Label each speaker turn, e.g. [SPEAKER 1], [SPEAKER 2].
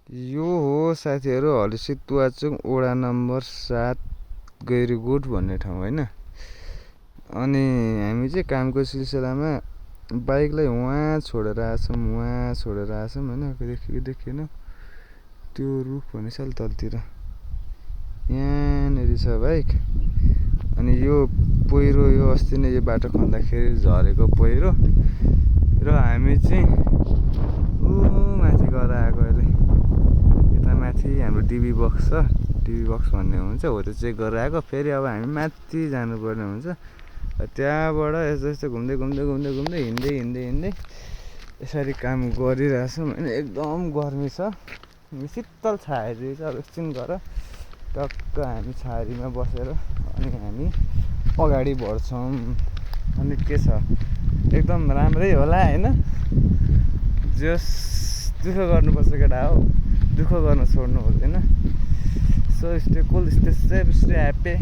[SPEAKER 1] यो हो साथीहरू हलिसितुवाचुङ वडा नम्बर 7 गैरीगुट भन्ने ठाउँ होइन। अनि हामी चाहिँ कामको सिलसिलामा बाइकलाई वहाँ छोडेर आएछौँ होइन। देखेन त्यो रुख भनेछ अलि तलतिर यहाँनिर छ बाइक। अनि यो पहिरो यो अस्ति नै यो बाटो खन्दाखेरि झरेको पहिरो र हामी चाहिँ माथि गएर आएको अहिले। यता माथि हाम्रो डिबी बक्स छ, डिबी बक्स भन्ने हुन्छ हो, त्यो चेक गरेर आएको। फेरि अब हामी माथि जानुपर्ने हुन्छ, त्यहाँबाट यस्तो यस्तो घुम्दै हिँड्दै यसरी काम गरिरहेछौँ होइन। एकदम गर्मी छ, शीतल छाहारी छ। अब एकछिन गएर टक्क हामी छाहारीमा बसेर अनि हामी अगाडि बढ्छौँ। अनि के छ एकदम राम्रै होला होइन। जस दुःख गर्नुपर्छ केटा हो, दुःख गर्न छोड्नु हुँदैन। सो स्टे कुल, स्टे सेफ, स्टे ह्याप्पी।